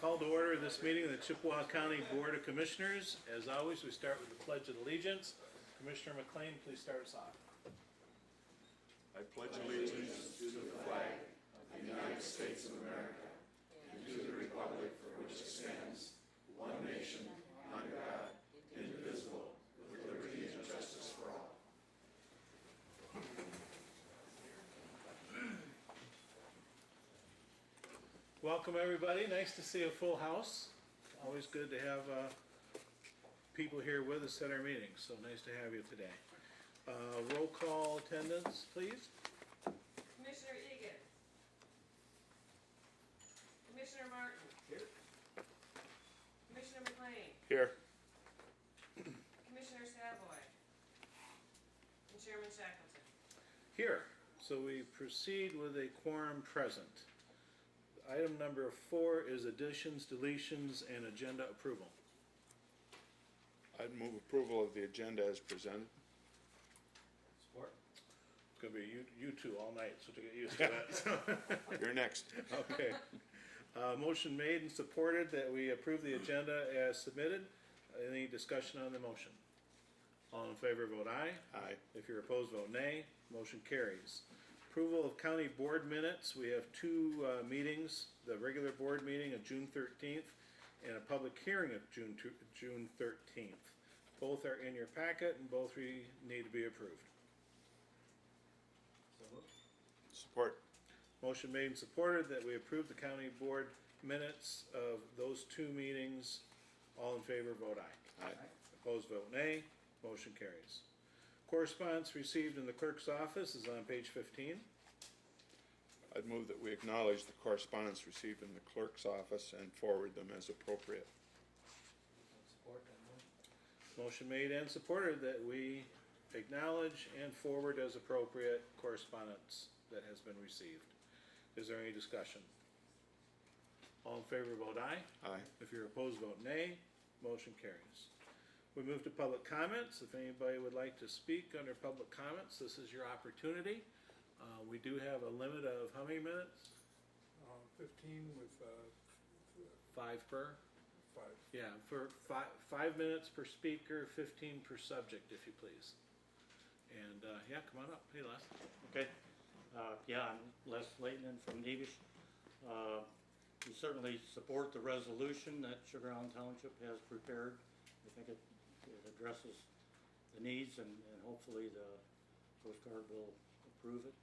Call to order this meeting of the Chippewa County Board of Commissioners. As always, we start with the Pledge of Allegiance. Commissioner McLean, please start us off. I pledge allegiance to the flag of the United States of America and to the republic for which it stands, one nation, under God, indivisible, with liberty and justice for all. Welcome, everybody. Nice to see a full house. Always good to have people here with us at our meetings, so nice to have you today. Roll call attendance, please. Commissioner Egan. Commissioner Martin. Here. Commissioner McLean. Here. Commissioner Savoy. And Chairman Shackleton. Here. So we proceed with a quorum present. Item number 4 is additions, deletions, and agenda approval. I'd move approval of the agenda as presented. Support. It's going to be you two all night, so to get used to that. You're next. Okay. Motion made and supported that we approve the agenda as submitted. Any discussion on the motion? All in favor vote aye. Aye. If you're opposed, vote nay. Motion carries. Approval of county board minutes. We have two meetings, the regular board meeting of June 13th and a public hearing of June 13th. Both are in your packet and both need to be approved. Support. Motion made and supported that we approve the county board minutes of those two meetings. All in favor vote aye. Aye. Opposed vote nay. Motion carries. Correspondence received in the clerk's office is on page 15. I'd move that we acknowledge the correspondence received in the clerk's office and forward them as appropriate. Support that motion. Motion made and supported that we acknowledge and forward as appropriate correspondence that has been received. Is there any discussion? All in favor vote aye. Aye. If you're opposed vote nay. Motion carries. We move to public comments. If anybody would like to speak under public comments, this is your opportunity. We do have a limit of how many minutes? 15 with 5 per? 5. Yeah, for 5 minutes per speaker, 15 per subject, if you please. And yeah, come on up. Hey, Les. Okay. Yeah, I'm Les Leighton from Nevish. We certainly support the resolution that Sugar Island Township has prepared. I think it addresses the needs and hopefully the Coast Guard will approve it.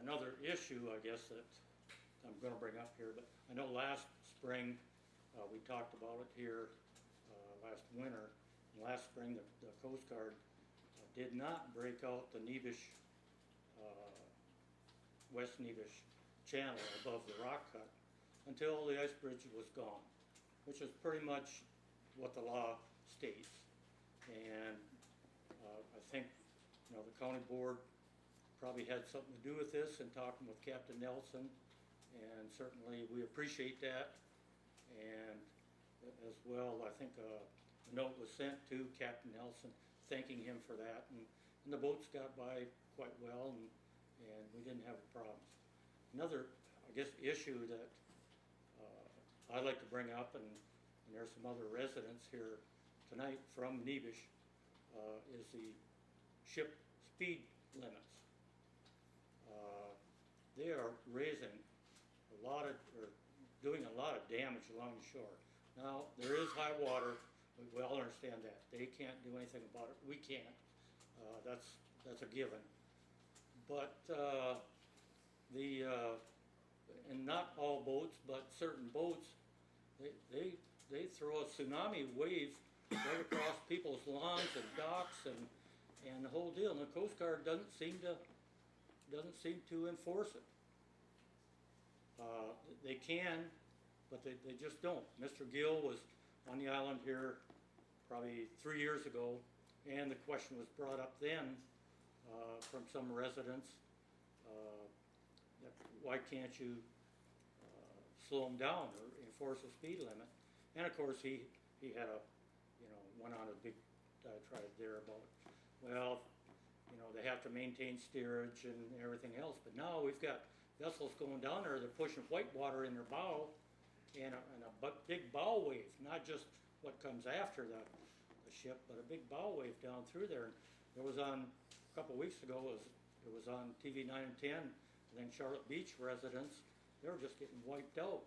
Another issue, I guess, that I'm going to bring up here, but I know last spring we talked about it here last winter. And last spring the Coast Guard did not break out the Nevish, West Nevish channel above the rock cut until the ice bridge was gone, which is pretty much what the law states. And I think the county board probably had something to do with this in talking with Captain Nelson, and certainly we appreciate that. And as well, I think a note was sent to Captain Nelson thanking him for that, and the boats got by quite well, and we didn't have problems. Another, I guess, issue that I'd like to bring up, and there's some other residents here tonight from Nevish, is the ship speed limits. They are raising a lot of, or doing a lot of damage along the shore. Now, there is high water. We all understand that. They can't do anything about it. We can't. That's a given. But and not all boats, but certain boats, they throw a tsunami wave right across people's lawns and docks and the whole deal. And the Coast Guard doesn't seem to enforce it. They can, but they just don't. Mr. Gill was on the island here probably 3 years ago, and the question was brought up then from some residents. Why can't you slow them down or enforce a speed limit? And of course he had a, went on a big diatribe there about, well, they have to maintain steerage and everything else. But now we've got vessels going down there, they're pushing whitewater in their bow and a big bow wave, not just what comes after the ship, but a big bow wave down through there. It was on, a couple weeks ago, it was on TV 9 and 10, and then Charlotte Beach residents, they were just getting wiped out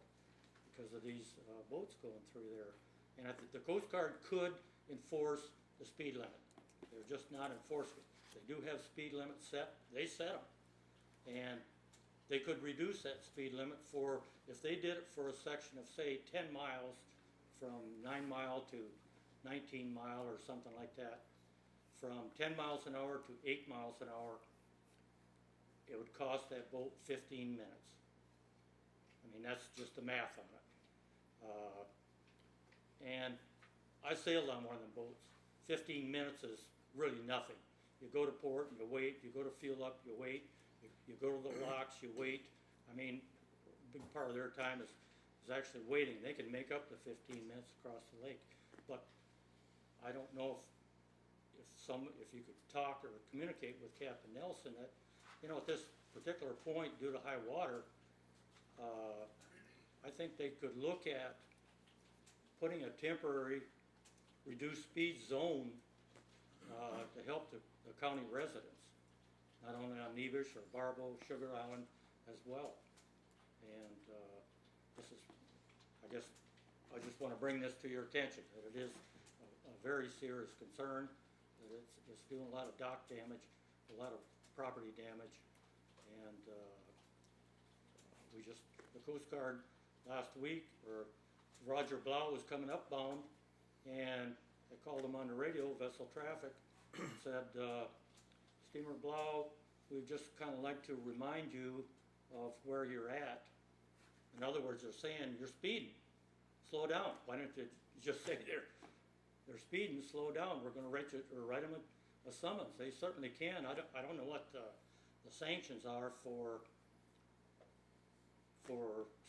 because of these boats going through there. And I think the Coast Guard could enforce the speed limit. They're just not enforcing it. They do have speed limits set, they set them. And they could reduce that speed limit for, if they did it for a section of say 10 miles from 9 mile to 19 mile or something like that, from 10 miles an hour to 8 miles an hour, it would cost that boat 15 minutes. I mean, that's just the math on it. And I sailed on one of them boats. 15 minutes is really nothing. You go to port, you wait, you go to fuel up, you wait, you go to the locks, you wait. I mean, a big part of their time is actually waiting. They can make up the 15 minutes across the lake. But I don't know if you could talk or communicate with Captain Nelson that, you know, at this particular point, due to high water, I think they could look at putting a temporary reduced speed zone to help the county residents, not only on Nevish or Barbo, Sugar Island as well. And this is, I guess, I just want to bring this to your attention, that it is a very serious concern, that it's doing a lot of dock damage, a lot of property damage, and the Coast Guard last week, or Roger Blau was coming upbound, and they called him on the radio, vessel traffic, and said, Steamer Blau, we'd just kind of like to remind you of where you're at. In other words, they're saying, you're speeding, slow down. Why don't you just say they're speeding, slow down. We're going to write them a summons. They certainly can. I don't know what the sanctions are for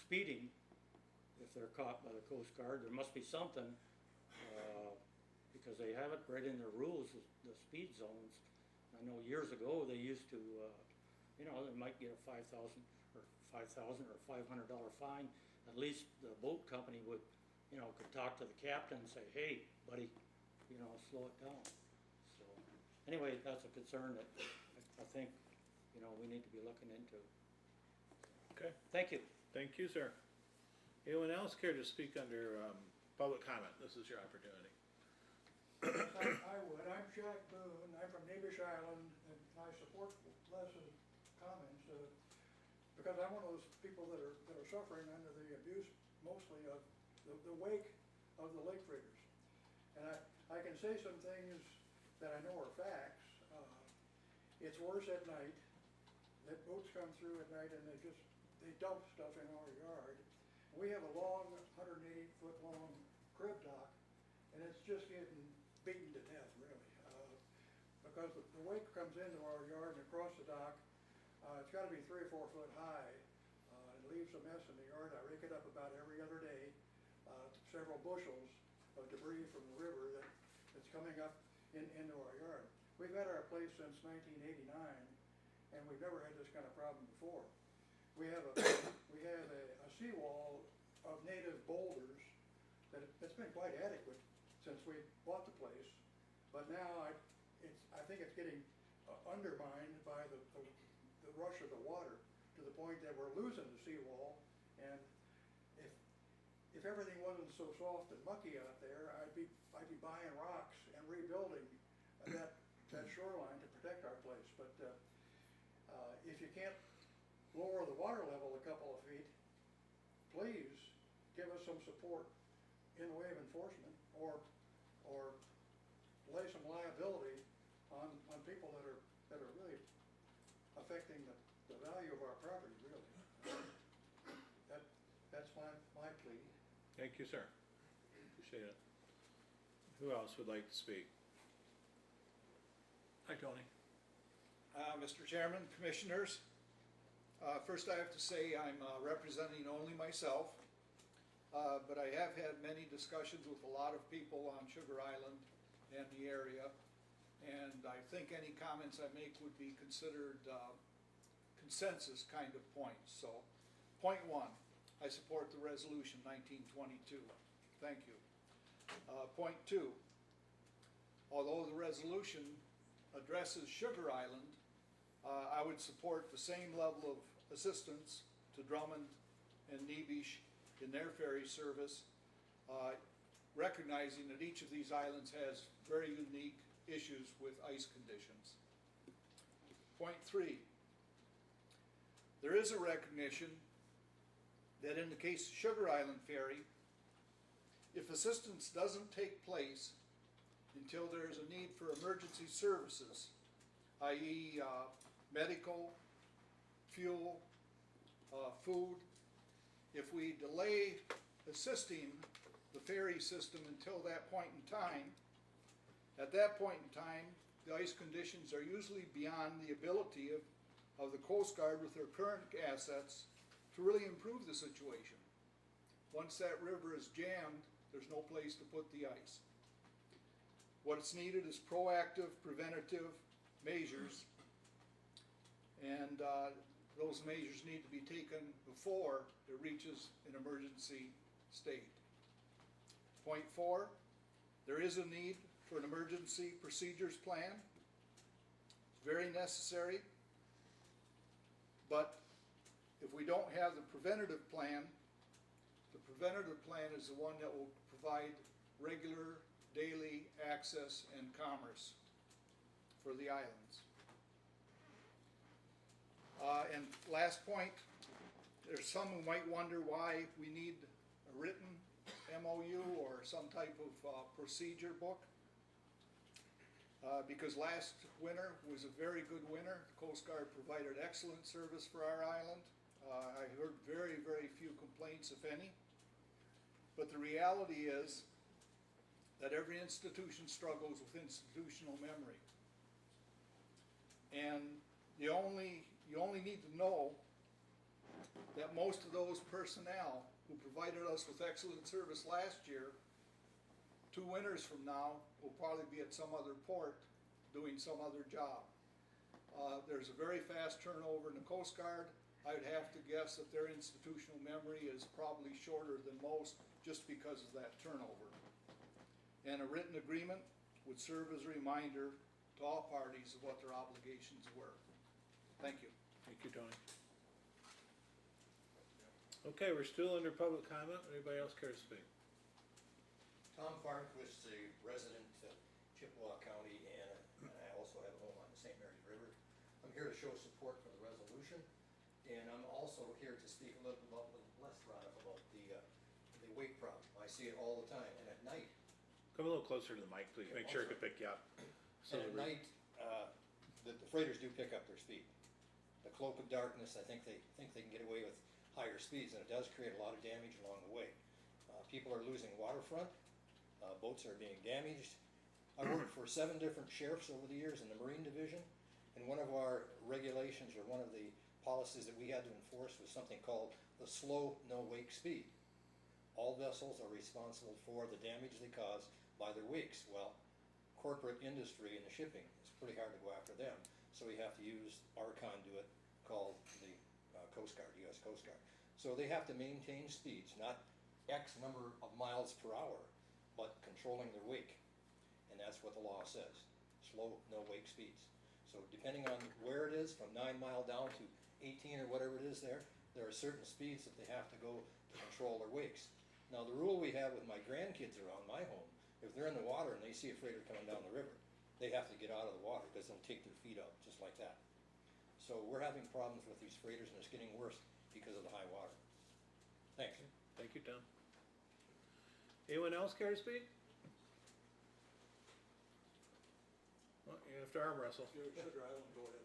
speeding if they're caught by the Coast Guard. There must be something, because they have it right in their rules, the speed zones. I know years ago they used to, you know, they might get a $5,000 or $500 fine. At least the boat company would, you know, could talk to the captain and say, hey, buddy, you know, slow it down. So anyway, that's a concern that I think, you know, we need to be looking into. Okay, Thank you. thank you, sir. Anyone else care to speak under public comment? This is your opportunity. I would. I'm Jack Boone. I'm from Nevish Island, and I support Les's comments because I'm one of those people that are suffering under the abuse, mostly of the wake of the lake friggers. And I can say some things that I know are facts. It's worse at night. That boats come through at night and they dump stuff in our yard. We have a long, 180-foot long crib dock, and it's just getting beaten to death, really. Because the wake comes into our yard and across the dock, it's got to be 3 or 4 foot high. It leaves a mess in the yard. I rake it up about every other day. Several bushels of debris from the river that's coming up into our yard. We've had our place since 1989, and we've never had this kind of problem before. We have a seawall of native boulders that's been quite adequate since we bought the place, but now I think it's getting undermined by the rush of the water to the point that we're losing the seawall. And if everything wasn't so soft and mucky out there, I'd be buying rocks and rebuilding that shoreline to protect our place. But if you can't lower the water level a couple of feet, please give us some support in the way of enforcement, or lay some liability on people that are really affecting the value of our property, really. That's my plea. Thank you, sir. Appreciate it. Who else would like to speak? Hi, Tony. Mr. Chairman, Commissioners, first I have to say I'm representing only myself, but I have had many discussions with a lot of people on Sugar Island and the area, and I think any comments I make would be considered consensus kind of points. So, point one, I support the resolution 1922. Thank you. Point two, although the resolution addresses Sugar Island, I would support the same level of assistance to Drummond and Nebish in their ferry service, recognizing that each of these islands has very unique issues with ice conditions. Point three, there is a recognition that in the case of Sugar Island Ferry, if assistance doesn't take place until there is a need for emergency services, i.e. Medical, fuel, food, if we delay assisting the ferry system until that point in time, at that point in time, the ice conditions are usually beyond the ability of the Coast Guard with their current assets to really improve the situation. Once that river is jammed, there's no place to put the ice. What's needed is proactive, preventative measures, and those measures need to be taken before it reaches an emergency state. Point four, there is a need for an emergency procedures plan. It's very necessary, but if we don't have the preventative plan is the one that will provide regular daily access and commerce for the islands. And last point, there's some who might wonder why we need a written MOU or some type of procedure book. Because last winter was a very good winter. The Coast Guard provided excellent service for our island. I heard very, very few complaints, if any. But the reality is that every institution struggles with institutional memory. And you only need to know that most of those personnel who provided us with excellent service last year, 2 winters from now, will probably be at some other port doing some other job. There's a very fast turnover in the Coast Guard. I would have to guess that their institutional memory is probably shorter than most just because of that turnover. And a written agreement would serve as a reminder to all parties of what their obligations were. Thank you. Thank you, Tony. Okay, we're still under public comment. Anybody else care to speak? Tom Farnquist, a resident of Chippewa County, and I also have a home on the St. Mary's River. I'm here to show support for the resolution, and I'm also here to speak a little bit about, less about the wake problem. I see it all the time, and at night. Come a little closer to the mic, please. Make sure it can pick you up. And at night, the freighters do pick up their speed. The cloak of darkness, I think they can get away with higher speeds, and it does create a lot of damage along the way. People are losing waterfront. Boats are being damaged. I worked for 7 different sheriffs over the years in the Marine Division, and one of our regulations, or one of the policies that we had to enforce, was something called the slow no-wake speed. All vessels are responsible for the damage they cause by their wakes. Well, corporate industry in the shipping, it's pretty hard to go after them, so we have to use our conduit called the Coast Guard, U.S. Coast Guard. So they have to maintain speeds, not X number of miles per hour, but controlling their wake. And that's what the law says, slow, no wake speeds. So depending on where it is, from 9 mile down to 18 or whatever it is there are certain speeds that they have to go to control their wakes. Now the rule we have with my grandkids around my home, if they're in the water and they see a freighter coming down the river, they have to get out of the water because they'll take their feet out just like that. So we're having problems with these freighters, and it's getting worse because of the high water. Thanks. Thank you, Tom. Anyone else care to speak? Well, you have to arm wrestle. Sugar Island, go ahead.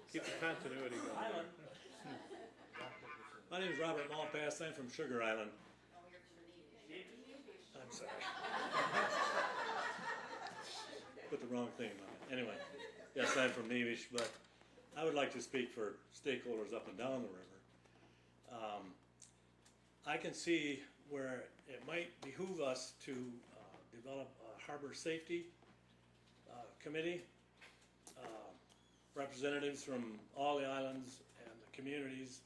Keep the continuity going. My name is Robert Malpass. I'm from Sugar Island. I'm sorry. Put the wrong thing on it. Anyway, yes, I'm from Nevish, but I would like to speak for stakeholders up and down the river. I can see where it might behoove us to develop a harbor safety committee. representatives from all the islands and the communities,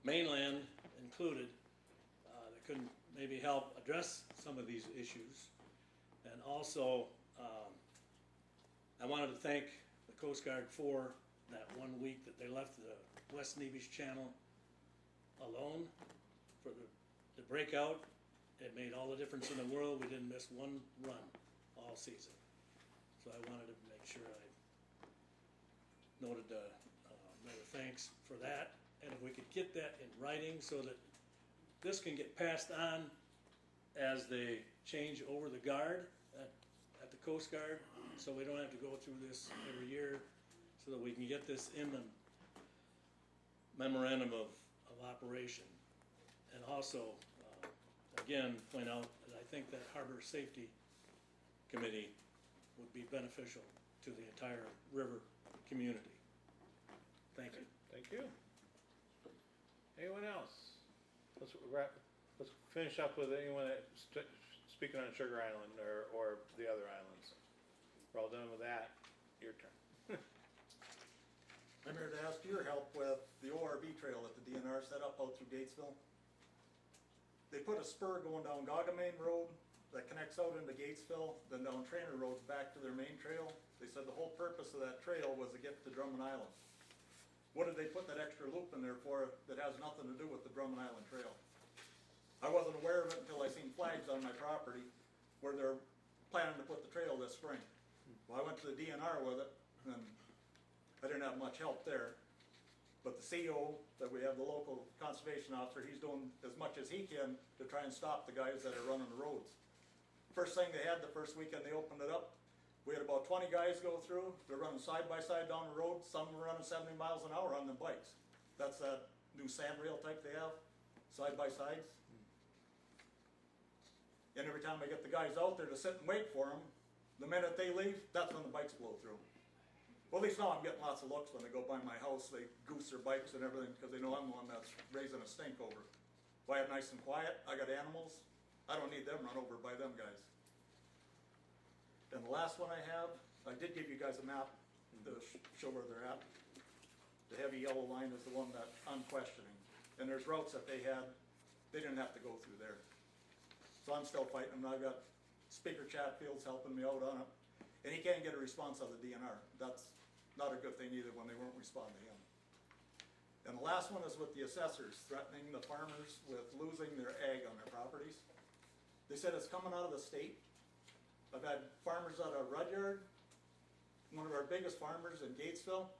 mainland included, that couldn't maybe help address some of these issues. And also, I wanted to thank the Coast Guard for that 1 week that they left the West Nevis Channel alone for the breakout. It made all the difference in the world. We didn't miss one run all season. So I wanted to make sure I noted the thanks for that. And if we could get that in writing so that this can get passed on as they change over the guard at the Coast Guard, so we don't have to go through this every year, so that we can get this in the memorandum of operation. And also, again, point out that I think that Harbor Safety Committee would be beneficial to the entire river community. Thank you. Thank you. Anyone else? Let's finish up with anyone that speaking on Sugar Island or the other islands. We're all done with that. Your turn. I'm here to ask your help with the ORV trail that the DNR set up out through Gatesville. They put a spur going down Gaugamain Road that connects out into Gatesville, then down Trainer Road back to their main trail. They said the whole purpose of that trail was to get to Drummond Island. What did they put that extra loop in there for that has nothing to do with the Drummond Island Trail? I wasn't aware of it until I seen flags on my property where they're planning to put the trail this spring. Well, I went to the DNR with it, and I didn't have much help there. But the CO, that we have, the local conservation officer, he's doing as much as he can to try and stop the guys that are running the roads. First thing they had the first weekend they opened it up, we had about 20 guys go through. They're running side by side down the road. Some were running 70 miles an hour on their bikes. That's that new sand rail type they have, side by sides. And every time I get the guys out there to sit and wait for them, the minute they leave, that's when the bikes blow through. Well, at least now I'm getting lots of looks when they go by my house. They goose their bikes and everything because they know I'm the one that's raising a stink over. Why I'm nice and quiet? I got animals. I don't need them run over by them guys. And the last one I have, I did give you guys a map to show where they're at. The heavy yellow line is the one that I'm questioning. And there's routes that they had, they didn't have to go through there. So I'm still fighting them. I've got Speaker Chatfield's helping me out on it. And he can't get a response out of the DNR. That's not a good thing either when they won't respond to him. And the last one is with the assessors threatening the farmers with losing their ag on their properties. They said it's coming out of the state. I've had farmers out of Rudyard, one of our biggest farmers in Gatesville.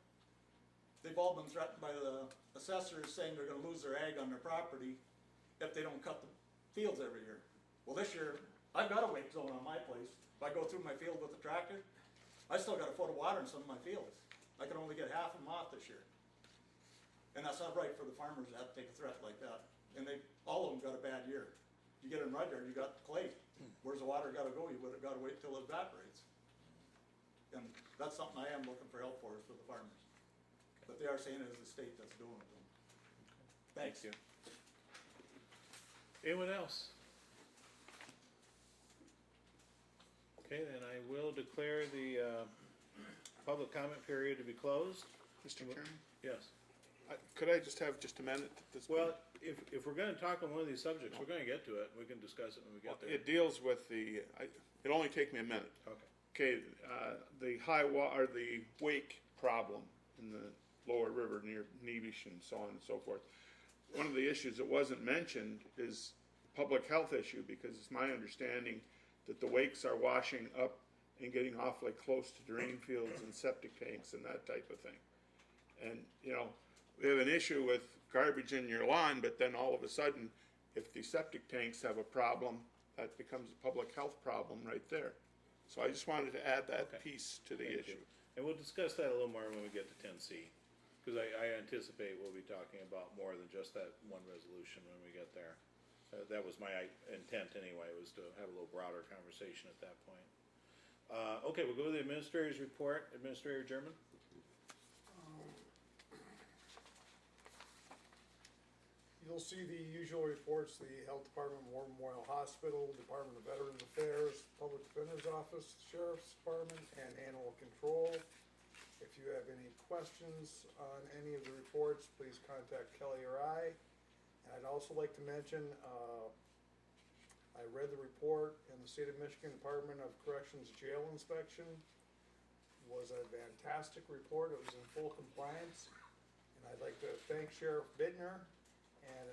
They've all been threatened by the assessors saying they're gonna lose their ag on their property if they don't cut the fields every year. Well, this year, I've got a wake zone on my place. If I go through my field with the tractor, I still got a foot of water in some of my fields. I can only get half of them off this year. And that's not right for the farmers to have to take a threat like that. And all of them got a bad year. You get in Rudyard, you got clay. Where's the water gotta go? You would've gotta wait till it evaporates. And that's something I am looking for help for, is for the farmers. But they are saying it is the state that's doing it. Thanks. Thank you. Anyone else? Okay, then I will declare the public comment period to be closed. Mr. Chairman, Yes. could I just have just a minute at this point? Well, if we're gonna talk on one of these subjects, we're gonna get to it. We can discuss it when we get there. It deals with it'll only take me a minute. Okay. Okay, the the wake problem in the lower river near Nevis and so on and so forth. One of the issues that wasn't mentioned is a public health issue, because it's my understanding that the wakes are washing up and getting awfully close to drain fields and septic tanks and that type of thing. And, we have an issue with garbage in your lawn, but then all of a sudden, if the septic tanks have a problem, that becomes a public health problem right there. So I just wanted to add that Okay. piece to the Thank issue. you. And we'll discuss that a little more when we get to 10C, because I anticipate we'll be talking about more than just that one resolution when we get there. That was my intent anyway, was to have a little broader conversation at that point. Okay, we'll go to the administrator's report. Administrator German? You'll see the usual reports, the Health Department, War Memorial Hospital, Department of Veterans Affairs, Public Defender's Office, Sheriff's Department, and Animal Control. If you have any questions on any of the reports, please contact Kelly or I. And I'd also like to mention, I read the report in the State of Michigan Department of Corrections jail inspection. Was a fantastic report. It was in full compliance. And I'd like to thank Sheriff Bittner and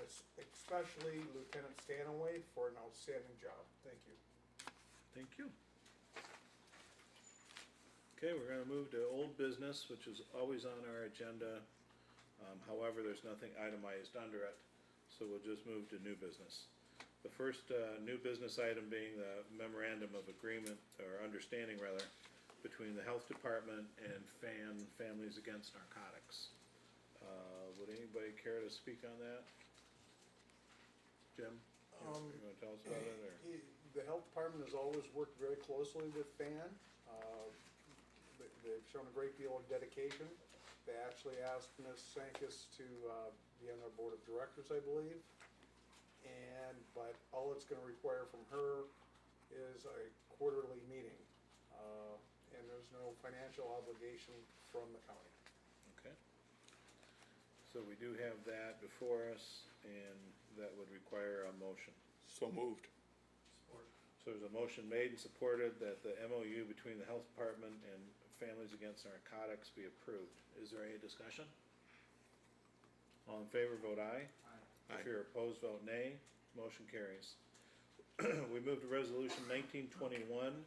especially Lieutenant Stanaway for an outstanding job. Thank you. Thank you. Okay, we're gonna move to old business, which is always on our agenda. However, there's nothing itemized under it, so we'll just move to new business. The first, new business item being the memorandum of agreement, or understanding rather, between the health department and Families Against Narcotics. Would anybody care to speak on that? Jim? You wanna tell us about it, or? The health department has always worked very closely with FAN. They've shown a great deal of dedication. They actually asked Ms. Sankis to be on their board of directors, I believe. But all it's gonna require from her is a quarterly meeting. And there's no financial obligation from the county. Okay. So we do have that before us, and that would require a motion. So moved. So there's a motion made and supported that the MOU between the health department and Families Against Narcotics be approved. Is there any discussion? All in favor, vote aye. Aye. If you're opposed, vote nay. Motion carries. We move to resolution 1921.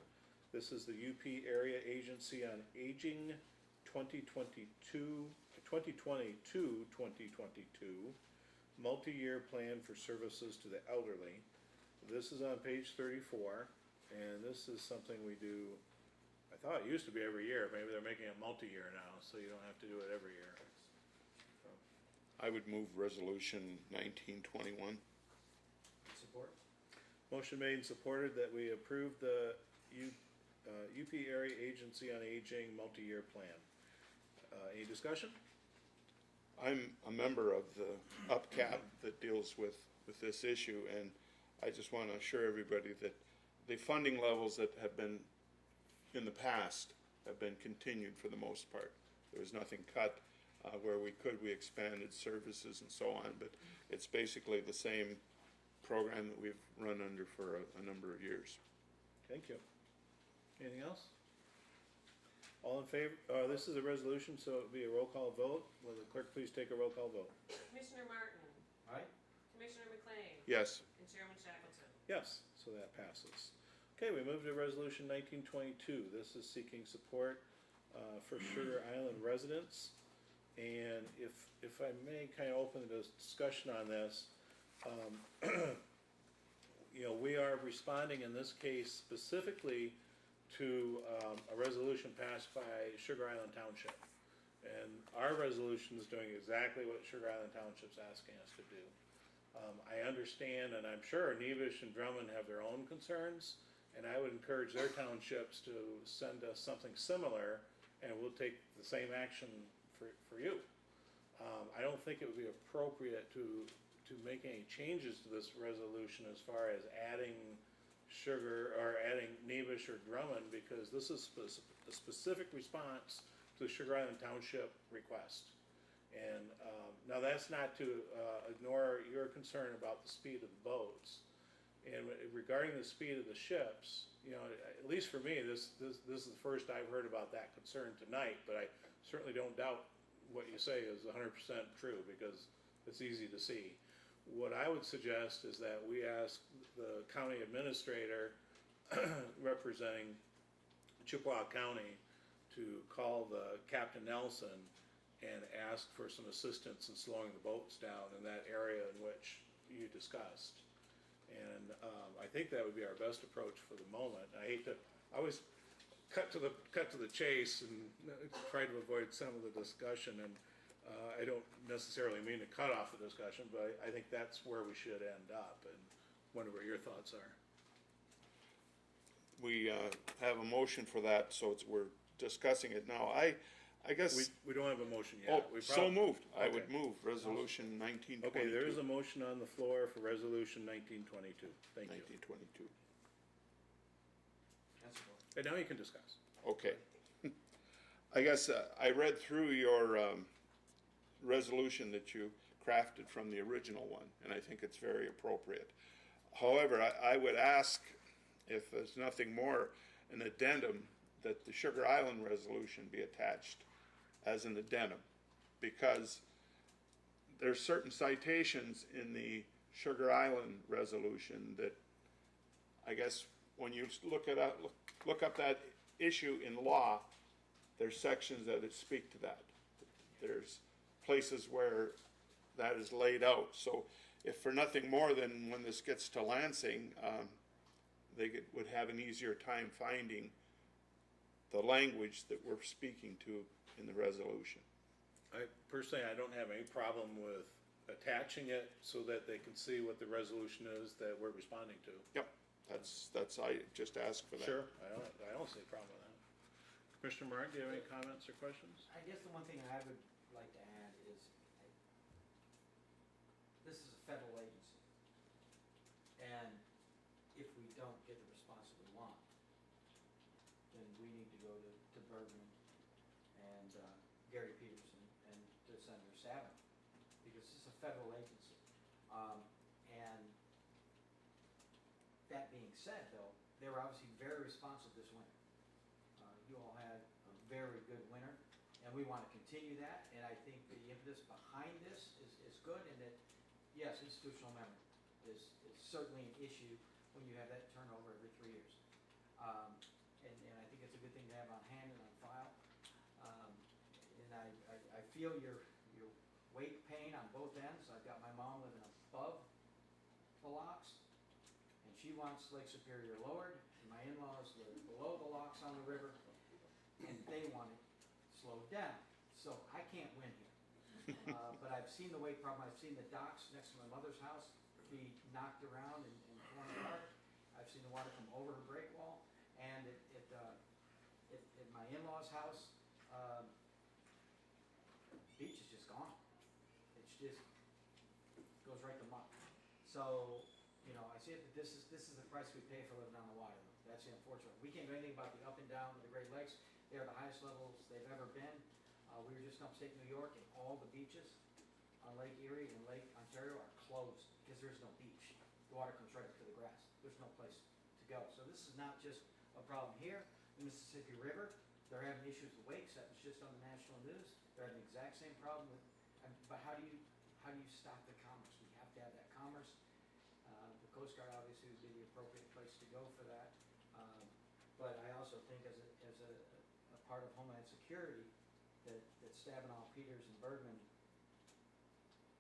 This is the UP Area Agency on Aging 2022, multi-year plan for services to the elderly. This is on page 34, and this is something we do, I thought it used to be every year, maybe they're making it multi-year now, so you don't have to do it every year. I would move resolution 1921. Support? Motion made and supported that we approve the UP Area Agency on Aging multi-year plan. Any discussion? I'm a member of the UPCAP that deals with this issue, and I just want to assure everybody that the funding levels that have been in the past have been continued for the most part. There was nothing cut. Where we could, we expanded services and so on, but it's basically the same program that we've run under for a number of years. Thank you. Anything else? All in favor, this is a resolution, so it'll be a roll call vote. Will the clerk please take a roll call vote? Commissioner Martin, Aye. Commissioner McLean, Yes. and Chairman Shackleton. Yes, so that passes. Okay, we move to resolution 1922. This is seeking support for Sugar Island residents. And if I may kind of open the discussion on this, we are responding in this case specifically to a resolution passed by Sugar Island Township. And our resolution is doing exactly what Sugar Island Township's asking us to do. I understand, and I'm sure Nevish and Drummond have their own concerns, and I would encourage their townships to send us something similar, and we'll take the same action for you. I don't think it would be appropriate to make any changes to this resolution as far as adding Sugar or adding Nevish or Drummond, because this is a specific response to the Sugar Island Township request. And now that's not to ignore your concern about the speed of the boats. And regarding the speed of the ships, at least for me, this is the first I've heard about that concern tonight, but I certainly don't doubt what you say is 100% true, because it's easy to see. What I would suggest is that we ask the county administrator representing Chippewa County to call the Captain Nelson and ask for some assistance in slowing the boats down in that area in which you discussed. And I think that would be our best approach for the moment. I always cut to the chase and try to avoid some of the discussion, and I don't necessarily mean to cut off the discussion, but I think that's where we should end up, and wonder what your thoughts are. We have a motion for that, so we're discussing it now. I guess. We don't have a motion Oh, yet. so moved. I Okay. would move resolution 1922. Okay, there is a motion on the floor for resolution 1922. Thank you. 1922. And now you can discuss. Okay. I guess I read through your resolution that you crafted from the original one, and I think it's very appropriate. However, I would ask, if there's nothing more, an addendum that the Sugar Island resolution be attached as an addendum, because there's certain citations in the Sugar Island resolution that, I guess, when you look up that issue in law, there's sections that speak to that. There's places where that is laid out. So if for nothing more than when this gets to Lansing, would have an easier time finding the language that we're speaking to in the resolution. Personally, I don't have any problem with attaching it so that they can see what the resolution is that we're responding to. Yep, that's, I just asked for that. Sure, I don't see a problem with that. Commissioner Martin, do you have any comments or questions? I guess the one thing I would like to add is, this is a federal agency. And if we don't get the response that we want, then we need to go to Bergman and Gary Peterson and to Senator Savin, because this is a federal agency. And that being said, though, they were obviously very responsive this winter. You all had a very good winter, and we want to continue that. And I think the impetus behind this is good, and that, yes, institutional memory is certainly an issue when you have that turnover every 3 years. And I think it's a good thing to have on hand and on file. And I feel your weight pain on both ends. I've got my mom living above the locks, and she wants Lake Superior lowered, and my in-laws live below the locks on the river, and they want it slowed down. So I can't win here. But I've seen the weight problem. I've seen the docks next to my mother's house be knocked around and torn apart. I've seen the water come over her break wall, and at my in-laws' house, the beach is just gone. It's just goes right to muck. So, you know, I see it that this is the price we pay for living on the water. That's the unfortunate. We can't do anything about the up and down of the Great Lakes. They are the highest levels they've ever been. We were just in upstate New York, and all the beaches on Lake Erie and Lake Ontario are closed because there's no beach. The water comes right up to the grass. There's no place to go. So this is not just a problem here. The Mississippi River, they're having issues with wakes. That was just on the national news. They're having the exact same problem with. But how do you stop the commerce? We have to have that commerce. The Coast Guard obviously would be the appropriate place to go for that. But I also think as a part of Homeland Security, that Stabenow, Peters, and Bergman,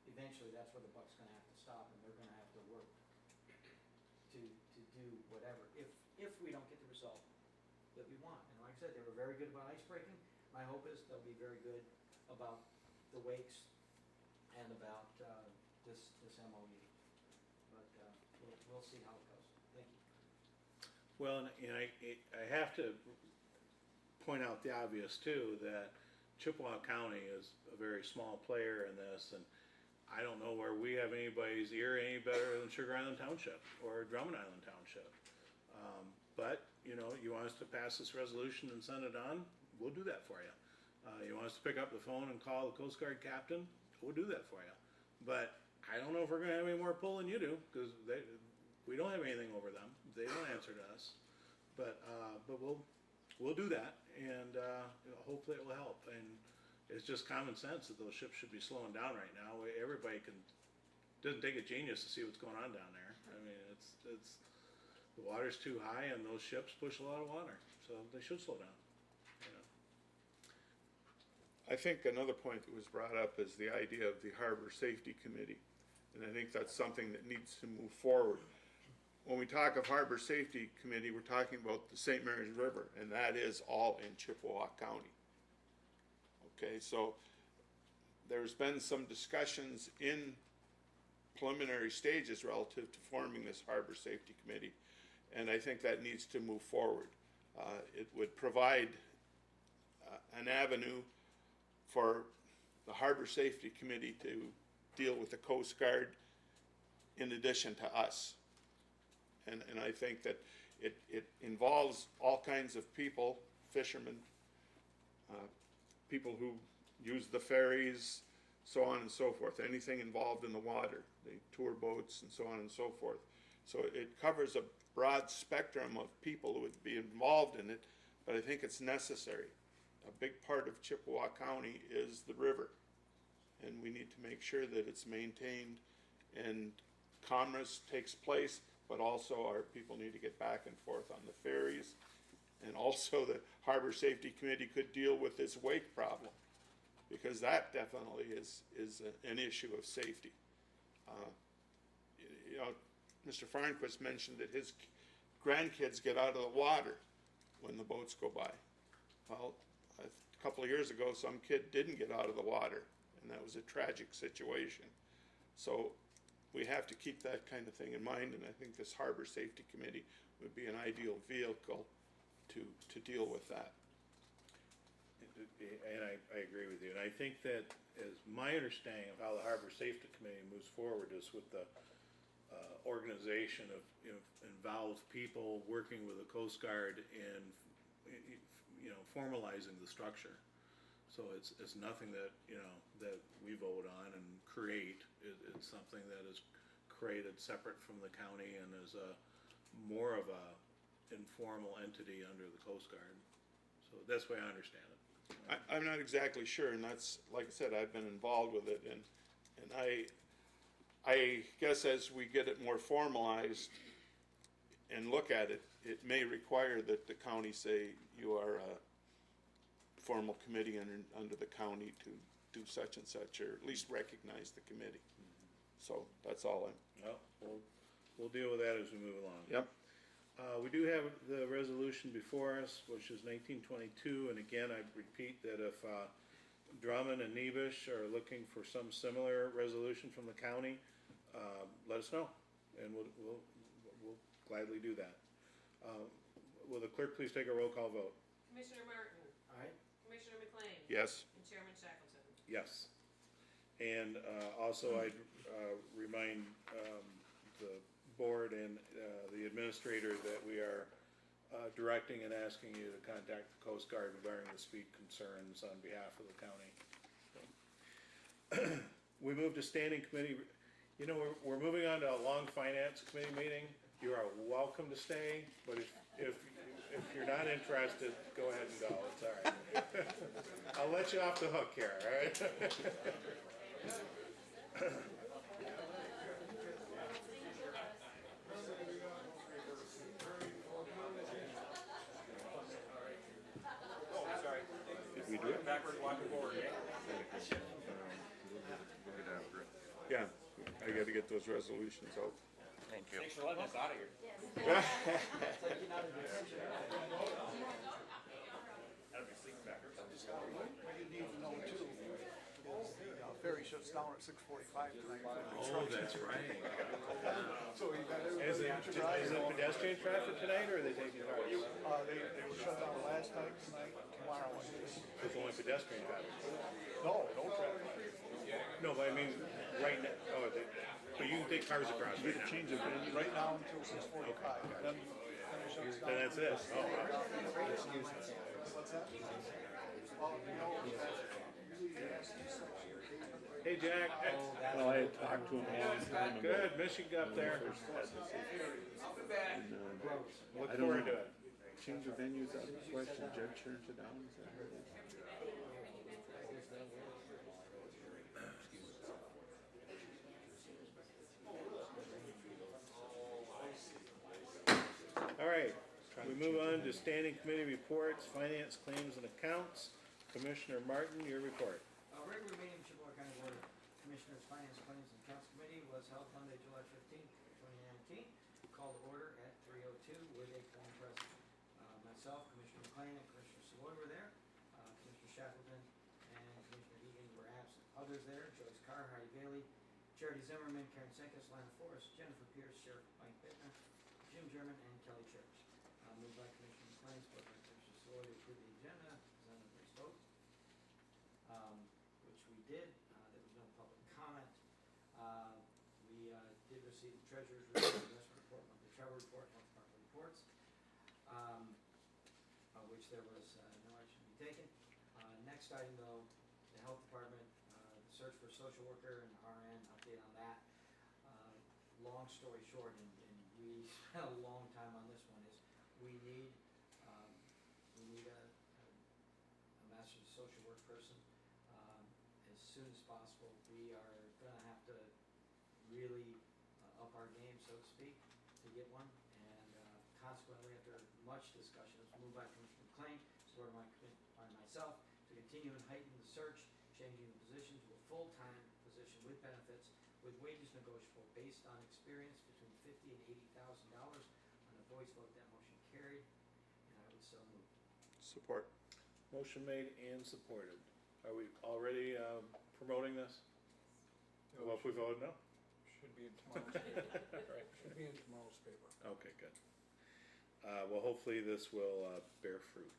eventually that's where the buck's going to have to stop, and they're going to have to work to do whatever if we don't get the result that we want. And like I said, they were very good about ice breaking. My hope is they'll be very good about the wakes and about this MOU. But we'll see how it goes. Thank you. Well, and I have to point out the obvious too, that Chippewa County is a very small player in this, and I don't know where we have anybody's ear any better than Sugar Island Township or Drummond Island Township. But, you know, you want us to pass this resolution and send it on, we'll do that for you. You want us to pick up the phone and call the Coast Guard captain, we'll do that for you. But I don't know if we're gonna have any more pull than you do, because we don't have anything over them. They don't answer to us. But we'll do that, and hopefully it will help. And it's just common sense that those ships should be slowing down right now. Everybody doesn't take a genius to see what's going on down there. I mean, it's the water's too high, and those ships push a lot of water, so they should slow down. You know. I think another point that was brought up is the idea of the Harbor Safety Committee, and I think that's something that needs to move forward. When we talk of Harbor Safety Committee, we're talking about the St. Mary's River, and that is all in Chippewa County. Okay, so there's been some discussions in preliminary stages relative to forming this Harbor Safety Committee, and I think that needs to move forward. It would provide an avenue for the Harbor Safety Committee to deal with the Coast Guard in addition to us. And I think that it involves all kinds of people, fishermen, people who use the ferries, so on and so forth, anything involved in the water, the tour boats and so on and so forth. So it covers a broad spectrum of people who would be involved in it, but I think it's necessary. A big part of Chippewa County is the river, and we need to make sure that it's maintained and commerce takes place, but also our people need to get back and forth on the ferries. And also the Harbor Safety Committee could deal with this wake problem, because that definitely is an issue of safety. You know, Mr. Farnquist mentioned that his grandkids get out of the water when the boats go by. Well, a couple of years ago, some kid didn't get out of the water, and that was a tragic situation. So we have to keep that kind of thing in mind, and I think this Harbor Safety Committee would be an ideal vehicle to deal with that. And I agree with you, and I think that is my understanding of how the Harbor Safety Committee moves forward is with the organization of, you know, involved people working with the Coast Guard and, you know, formalizing the structure. So it's nothing that, you know, that we vote on and create. It's something that is created separate from the county and is more of a informal entity under the Coast Guard. So that's the way I understand it. I'm not exactly sure, and that's, like I said, I've been involved with it, and I guess as we get it more formalized and look at it, it may require that the county say you are a formal committee under the county to do such and such, or at least recognize the committee. So that's all We'll deal with that as we move along. Yep. We do have the resolution before us, which is 1922, and again, I repeat that if Drummond and Nebish are looking for some similar resolution from the county, let us know, and we'll gladly do that. Will the clerk please take a roll call vote? Commissioner Martin. Aye. Commissioner McLean. Yes. And Chairman Shackleton. Yes. And also I'd remind the board and the administrator that we are directing and asking you to contact the Coast Guard regarding the speed concerns on behalf of the county. We move to standing committee. You know, we're moving on to a long finance committee meeting. You are welcome to stay, but if you're not interested, go ahead and go. It's all right. I'll let you off the hook here, all right? Did we do it? Backwards, walking forward, eh? Yeah, I gotta get those resolutions out. Thank you. Thanks for letting us out of here. What you need to know too is the ferry shuts down at 6:45 tonight. Oh, that's right. So you got Is everybody it pedestrian traffic tonight, or are they taking cars? they were shut down last night, tonight, tomorrow. It's only pedestrian traffic. No traffic. No, but I mean, right now, but you can take cars across right now. Change of venue. Right now until 6:45. Then it shuts down. Then that's it. Oh, wow. What's that? Well, you know, usually it has to be such a Hey, Jack. Well, I had talked to him a long time ago. Good, Michigan got there. Look forward to it. Change of venues out of the question, Judge turns it down, is that what it is? All right, we move on to standing committee reports, finance, claims, and accounts. Commissioner Martin, your report. Regular meeting of Chippewa County Board of Commissioners Finance, Claims, and Accounts Committee was held Monday, July 15th, 2019. Called to order at 3:02 with a quorum present. Myself, Commissioner McLean, and Commissioner Savoy were there. Commissioner Shackleton and Commissioner Egan were absent. Others there, Joyce Carr, Heidi Bailey, Charity Zimmerman, Karen Senkis, Lana Forrest, Jennifer Pierce, Sheriff Mike Bittner, Jim German, and Kelly Church. Moved by Commissioner McLean, supported by Commissioner Savoy to approve the agenda, presented by vote. Which we did. There was no public comment. We did receive the treasurer's report, investment report, monthly travel report, monthly market reports, which there was no action to be taken. Next item though, the health department, the search for a social worker and RN, update on that. Long story short, and we spent a long time on this one, is we need a master's social work person as soon as possible. We are gonna have to really up our game, so to speak, to get one. And consequently, after much discussion, it was moved by Commissioner McLean, supported by myself, to continue and heighten the search, changing the position to a full-time position with benefits, with wages negotiable based on experience between $50,000 and $80,000. On a voice vote, that motion carried, and I would so move. Support. Motion made and supported. Are we already promoting this? Well, if we voted no? Should be in tomorrow's paper. Should be in tomorrow's paper. Okay, good. Well, hopefully this will bear fruit.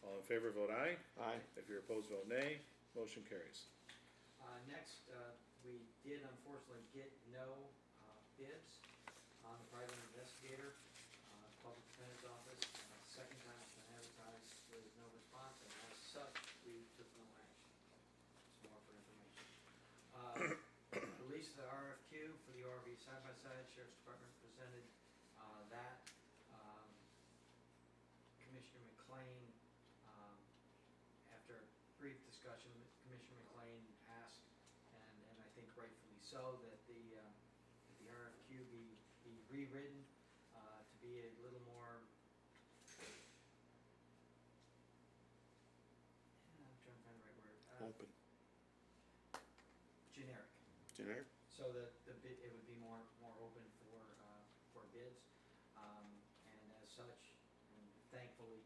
All in favor, vote aye. Aye. If you're opposed, vote nay. Motion carries. Next, we did unfortunately get no bids on the private investigator, public defender's office. Second time it's been advertised, there was no response, and as such, we took no action. It's more for information. Release the RFQ for the ORV side-by-side, Sheriff's Department presented that. Commissioner McLean, after brief discussion, Commissioner McLean asked, and I think rightfully so, that the RFQ be rewritten to be a little more, I'm trying to find the right word, Open. generic. Generic? So that it would be more open for bids, and as such, and thankfully,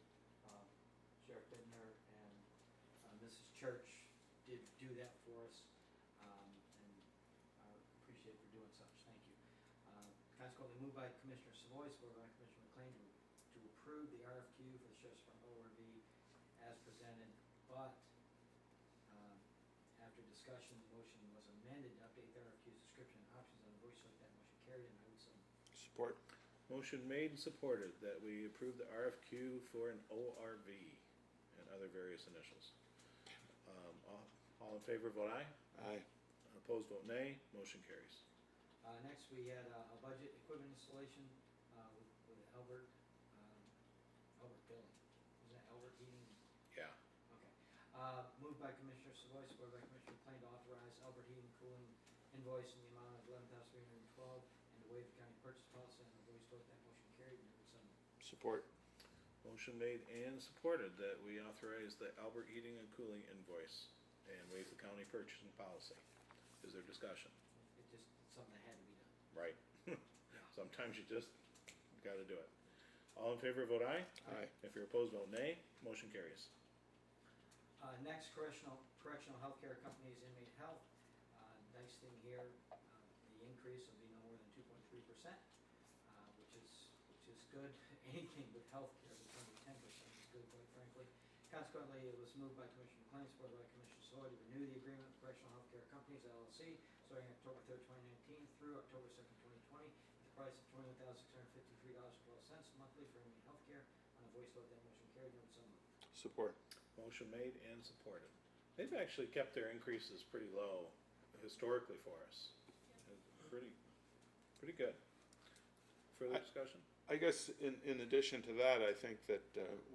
Sheriff Bittner and Mrs. Church did do that for us, and I appreciate for doing such, thank you. Consequently, moved by Commissioner Savoy, supported by Commissioner McLean, to approve the RFQ for the Sheriff's Department ORV as presented, but after discussion, the motion was amended to update the RFQ's description and options on the voice vote. That motion carried, and I would so move. Support. Motion made and supported that we approve the RFQ for an ORV and other various initials. All in favor, vote aye. Aye. Opposed, vote nay. Motion carries. Next, we had a budget equipment installation with Albert Building. Is that Albert Heating? Yeah. Okay. Moved by Commissioner Savoy, supported by Commissioner McLean, to authorize Albert Heating and Cooling invoice in the amount of $11,312 and to waive the county purchase policy. On the voice vote, that motion carried, and I would so move. Support. Motion made and supported that we authorize the Albert Heating and Cooling invoice and waive the county purchasing policy. Is there discussion? It's something that had to be done. Right. Sometimes you just gotta do it. All in favor, vote aye. Aye. If you're opposed, vote nay. Motion carries. Next, correctional healthcare companies, inmate health. Nice thing here, the increase will be no more than 2.3%, which is good. Anything with healthcare becoming 10% is good, quite frankly. Consequently, it was moved by Commissioner McLean, supported by Commissioner Savoy, to renew the agreement with Correctional Healthcare Companies LLC, starting October 3rd, 2019 through October 2nd, 2020, at the price of $21,653.12 monthly for inmate healthcare. On a voice vote, that motion carried, and so moved. Support. Motion made and supported. They've actually kept their increases pretty low historically for us. Pretty good. Further discussion? I guess in addition to that, I think that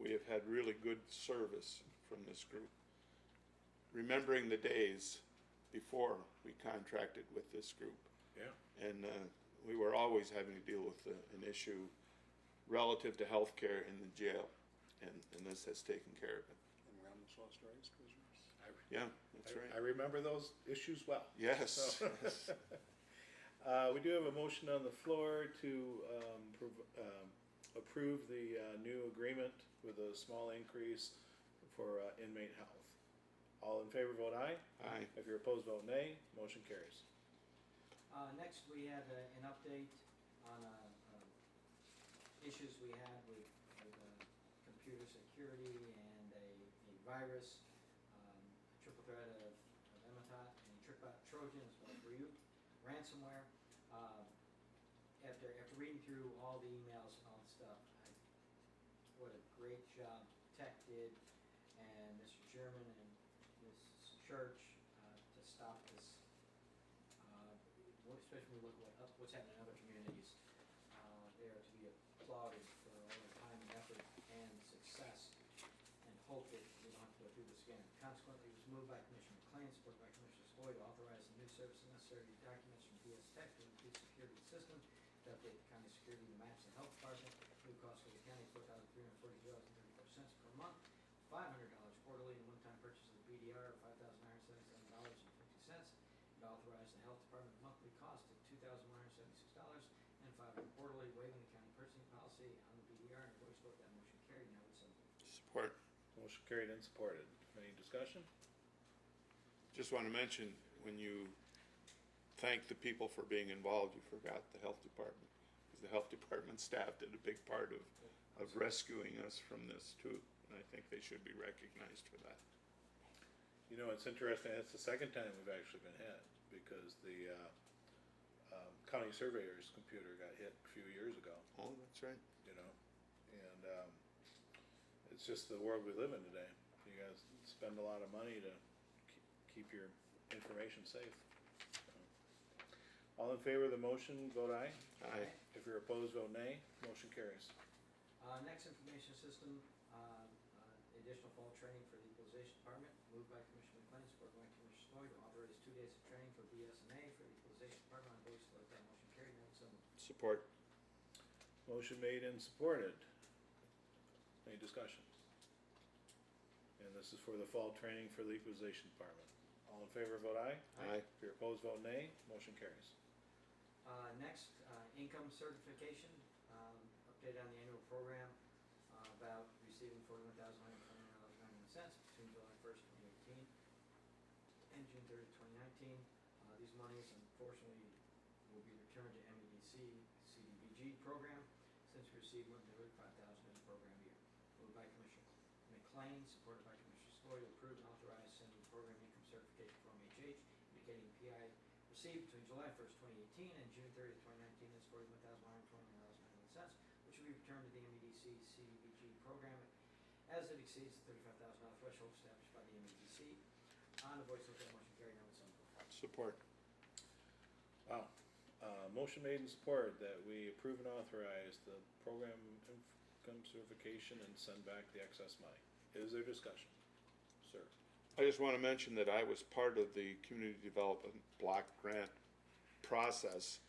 we have had really good service from this group. Remembering the days before we contracted with this group. Yeah. And we were always having to deal with an issue relative to healthcare in the jail, and this has taken care of it. And we almost lost our ice prisoners. Yeah, that's right. I remember those issues well. Yes. So- Yes. We do have a motion on the floor to approve the new agreement with a small increase for inmate health. All in favor, vote aye. Aye. If you're opposed, vote nay. Motion carries. Next, we had an update on issues we had with computer security and a virus, a triple threat of Emitot and Tripbot Trojan, as well as ransomware. After reading through all the emails and all the stuff, what a great job Tech did, and Mr. Chairman and Ms. Church, to stop this, especially when we look at what's happening in other communities. They are to be applauded for all their time and effort and success, and hope that we don't have to go through this again. Consequently, it was moved by Commissioner McLean, supported by Commissioner Stoy, to authorize the new services necessary documents from DS Tech to increase security of the system, to update the county security to match the health department. New cost for the county, $4,342.34 per month, $500 quarterly, and one-time purchase of the BDR of $5,977.50. And authorize the health department monthly cost of $2,176 and $500 quarterly, waiving the county purchasing policy on the BDR, and voice vote. That motion carried. Now it's Support. Motion carried and supported. Any discussion? Just want to mention, when you thank the people for being involved, you forgot the health department. Because the health department staff did a big part of rescuing us from this too. And I think they should be recognized for that. You know, it's interesting, it's the second time we've actually been hit, because the county surveyor's computer got hit a few years ago, Oh, that's right. you know? And it's just the world we live in today. You guys spend a lot of money to keep your information safe. All in favor of the motion, vote aye. Aye. If you're opposed, vote nay. Motion carries. next information system, additional fall training for the equalization department, moved by Commissioner McLean, supported by Commissioner Stoy, to authorize 2 days of training for BSNA for the equalization department. On voice vote, that motion carried. Now it's Support. Motion made and supported. Any discussion? And this is for the fall training for the equalization department. All in favor, vote aye. Aye. If you're opposed, vote nay. Motion carries. Next, income certification, update on the annual program, about receiving $41,929.91 between July 1st, 2018 and June 30th, 2019. These monies unfortunately will be returned to MEDC CDBG program, since we received more than $35,000 in the program year. Moved by Commissioner McLean, supported by Commissioner Stoy, to approve and authorize sending program income certification from HH indicating PI received between July 1st, 2018 and June 30th, 2019 is $41,129.91, which will be returned to the MEDC CDBG program as it exceeds the $35,000 threshold established by the MEDC. On the voice vote, that motion carried. Now it's on. Support. Wow. Motion made and supported that we approve and authorize the program income certification and send back the excess money. Is there discussion? Sir. I just want to mention that I was part of the community development block grant process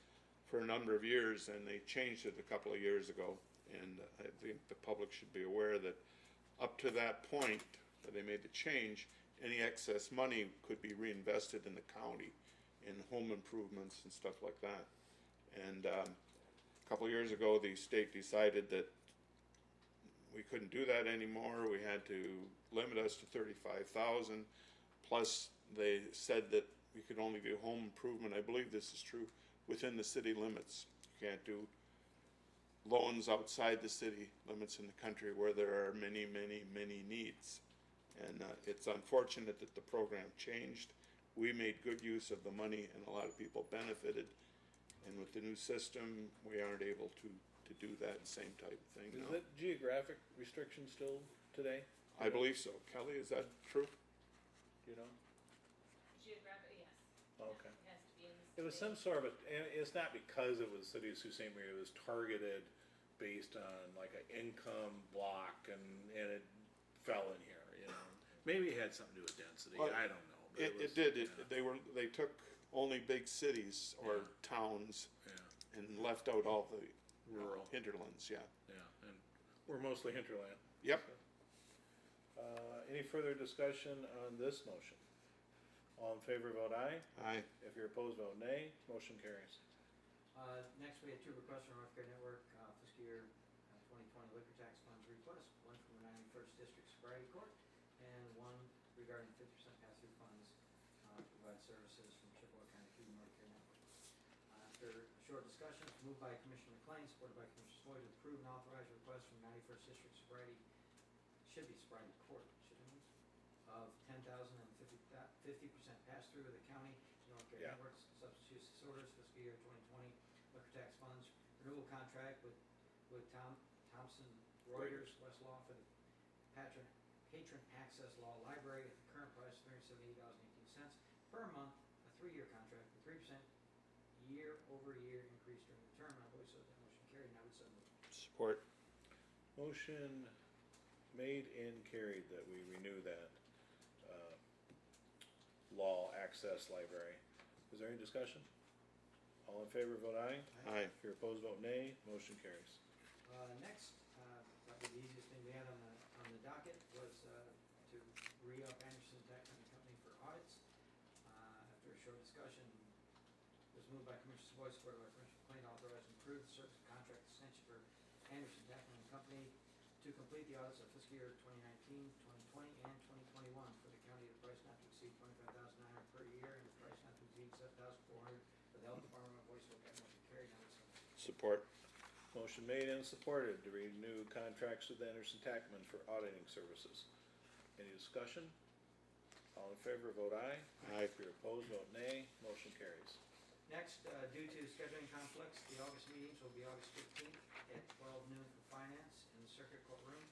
for a number of years, and they changed it a couple of years ago. And I think the public should be aware that up to that point that they made the change, any excess money could be reinvested in the county in home improvements and stuff like that. And a couple of years ago, the state decided that we couldn't do that anymore. We had to limit us to 35,000. Plus, they said that we could only do home improvement. I believe this is true within the city limits. You can't do loans outside the city limits in the country where there are many, many, many needs. And it's unfortunate that the program changed. We made good use of the money, and a lot of people benefited. And with the new system, we aren't able to do that same type of thing Is now. that geographic restriction still today? I believe so. Kelly, is that true? You know? Geographic, yes. Okay. It has to be in the It was state. some sort of, and it's not because it was City of Sault Ste. Marie, it was targeted based on like an income block, and it fell in here, you know? Maybe it had something to do with density, Well, I don't know. But It was, did. yeah, They took only big cities or towns Yeah, and left out all the rural, hinterlands, yeah. yeah, and we're mostly hinterland. Yep. Any further discussion on this motion? All in favor, vote aye. Aye. If you're opposed, vote nay. Motion carries. Next, we have 2 requests from North Care Network, fiscal year 2020 liquor tax funds request, one from the 91st District Sobriety Court, and one regarding 50% pass-through funds to provide services from Chippewa County through North Care Network. After a short discussion, it's moved by Commissioner McLean, supported by Commissioner Stoy, to approve and authorize request from 91st District Sobriety, should be Sobriety Court, shouldn't it? Of $10,000 and 50% pass-through of the county to North Care Yeah. Networks, substance use disorders, fiscal year 2020 liquor tax funds, renewal contract with Thompson Reuters, Westlaw for the patron access law library at the current price of $378.18 per month, a 3-year contract with 3% year-over-year increase during the term. I voice vote that motion carried, and I would so move. Support. Motion made and carried that we renew that, law access library. Is there any discussion? All in favor, vote aye. Aye. If you're opposed, vote nay. Motion carries. Next, probably the easiest thing we had on the docket was to re-up Anderson Tech and Company for audits. After a short discussion, it was moved by Commissioner Boyd, supported by Commissioner McLean, to authorize and approve the service contract extension for Anderson Tech and Company to complete the audits of fiscal year 2019, 2020, and 2021 for the county at a price not to exceed $25,900 per year and a price not to exceed $7,400 for the health department. Voice vote that motion carried, and I would so move. Support. Motion made and supported to renew contracts with Anderson Tackman for auditing services. Any discussion? All in favor, vote aye. Aye. If you're opposed, vote nay. Motion carries. Next, due to scheduling conflicts, the August meetings will be August 15th at 12 noon for finance in the circuit courtroom.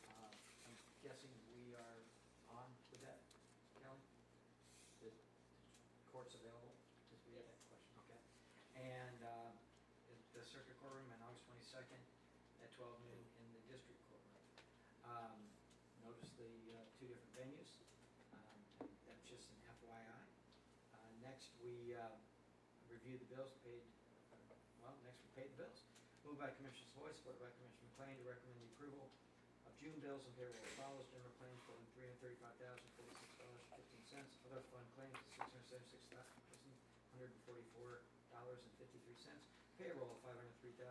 I'm guessing we are on with that, Kelly? The court's available? Because we had that question, okay. And the circuit courtroom on August 22nd at 12 noon in the district courtroom. Notice the two different venues. That's just an FYI. Next, we reviewed the bills, paid the bills. Moved by Commissioner Boyd, supported by Commissioner McLean, to recommend the approval of June bills and payroll as follows. General claims totaling $335,046.15. Other fund claims of $676,144.53. Payroll of $503,015.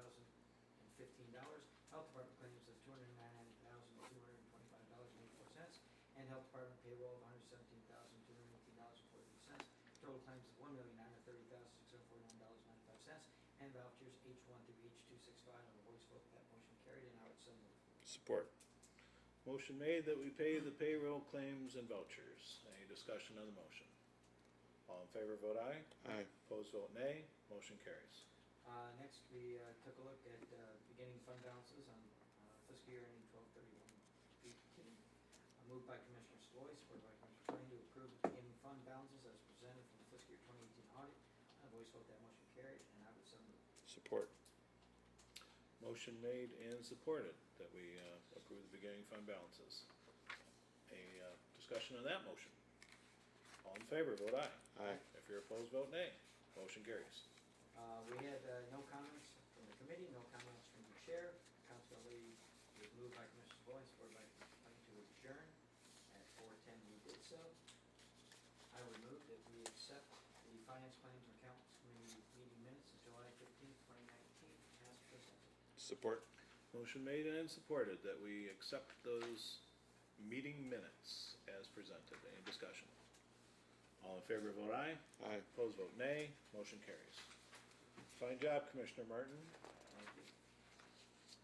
Health Department claims of $299,225.84. And Health Department payroll of $117,218.43. Total claims of $1,930,649.95. And vouchers H1 through H265. On a voice vote, that motion carried, and I would so move. Support. Motion made that we pay the payroll claims and vouchers. Any discussion on the motion? All in favor, vote aye. Aye. Opposed, vote nay. Motion carries. Next, we took a look at beginning fund balances on fiscal year ending 12/31/18. Moved by Commissioner Stoy, supported by Commissioner McLean, to approve the beginning fund balances as presented from the fiscal year 2018 audit. I voice vote that motion carried, and I would so move. Support. Motion made and supported that we approve the beginning fund balances. A discussion on that motion? All in favor, vote aye. Aye. If you're opposed, vote nay. Motion carries. We had no comments from the committee, no comments from the chair. Consequently, it was moved by Commissioner Boyd, supported by Commissioner McLean, to adjourn. At 4:10, we did so. I would move that we accept the Finance Claims and Accounts Committee meeting minutes of July 15th, 2019, as presented. Support. Motion made and supported that we accept those meeting minutes as presented. Any discussion? All in favor, vote aye. Aye. Opposed, vote nay. Motion carries. Fine job, Commissioner Martin. Thank you.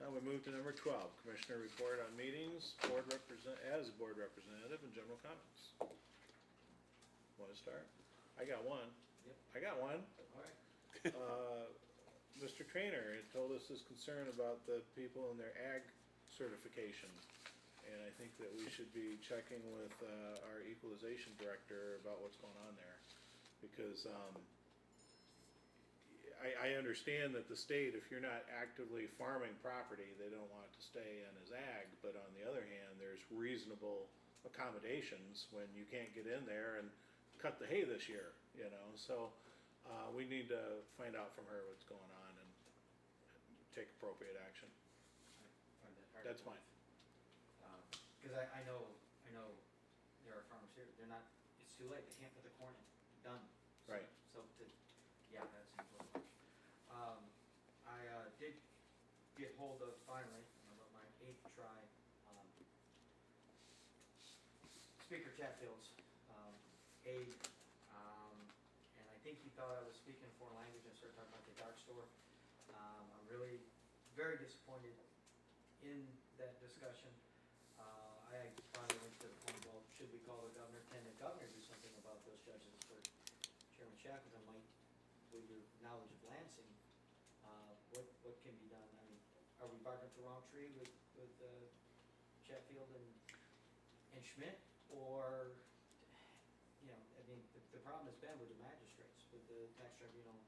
Now we move to number 12, Commissioner report on meetings, as board representative and general comments. Want to start? I got one. Yep. I got one. All right. Mr. Trainer had told us his concern about the people in their ag certification. And I think that we should be checking with our equalization director about what's going on there. Because I understand that the state, if you're not actively farming property, they don't want it to stay in as ag. But on the other hand, there's reasonable accommodations when you can't get in there and cut the hay this year, you know. So we need to find out from her what's going on and take appropriate action. I find that hard to That's fine. Because I know there are farmers here, they're not, it's too late, they can't put the corn in, done. So- Right. So, yeah, that's important. I did get hold of, finally, about my 8th try, Speaker Chatfield's aide, and I think he thought I was speaking a foreign language and started talking about the dark store. I'm really very disappointed in that discussion. I finally went to the point, well, should we call the governor? Can the governor do something about those judges? For Chairman Shackleton, might, with your knowledge of Lansing, what can be done? I mean, are we barking up the wrong tree with Chatfield and Schmidt, or, you know, I mean, the problem has been with the magistrates, with the tax tribunal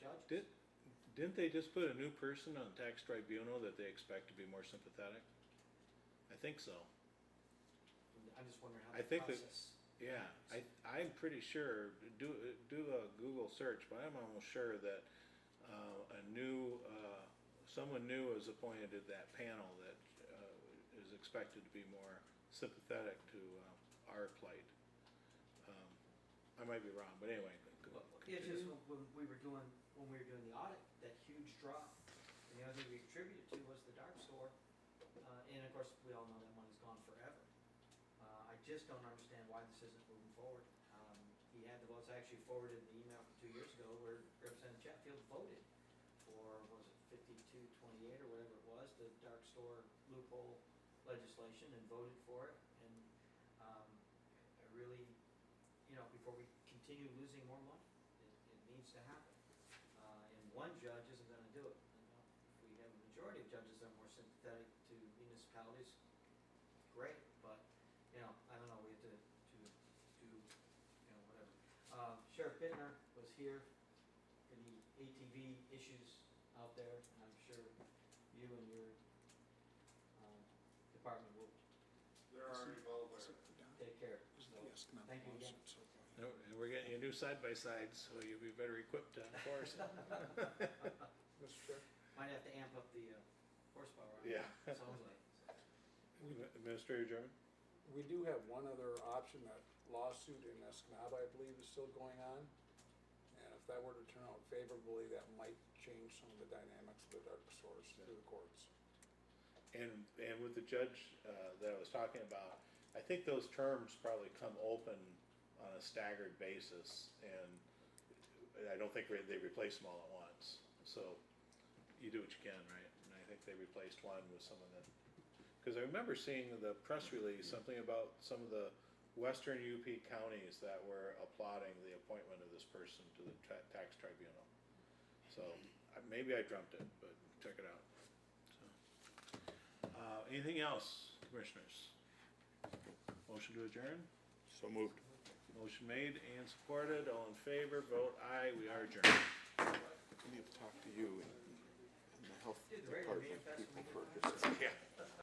judges. Didn't they just put a new person on tax tribunal that they expect to be more sympathetic? I think so. I'm just wondering how I the think that- process. Yeah, I'm pretty sure, do a Google search, but I'm almost sure that, someone new is appointed to that panel that, is expected to be more sympathetic to, our plight. I might be wrong, but anyway. Well, it's just when we were doing the audit, that huge drop, and the other thing we attributed to was the dark store, and of course, we all know that money's gone forever. I just don't understand why this isn't moving forward. He had the votes, I actually forwarded the email from 2 years ago where Representative Chatfield voted for, was it 5228 or whatever it was, the dark store loophole legislation, and voted for it, and, I really, you know, before we continue losing more money, it needs to happen. And one judge isn't gonna do it. You know, if we have a majority of judges that are more sympathetic to municipalities, great, but, you know, I don't know, we have to do, you know, whatever. Sheriff Bittner was here for the ATV issues out there, and I'm sure you and your, department will They're already well aware. take care. So, thank you again. No, and we're getting you new side-by-sides, so you'll be better equipped to enforce it. Mr. Chair? Might have to amp up the horsepower on Yeah. it, sounds like. Administrator German? We do have one other option, that lawsuit in Escanaba, I believe, is still going on. And if that were to turn out favorably, that might change some of the dynamics of the dark stores through the courts. And with the judge, that I was talking about, I think those terms probably come open on a staggered basis, and I don't think they replace them all at once. So you do what you can, right? And I think they replaced one with someone that, because I remember seeing the press release, something about some of the western UP counties that were applauding the appointment of this person to the tax tribunal. So maybe I dreamt it, but check it out. So, anything else, commissioners? Motion to adjourn? So moved. Motion made and supported. All in favor, vote aye. We are adjourned. I need to talk to you in the health Dude, the radio department manifest people will be first. Yeah.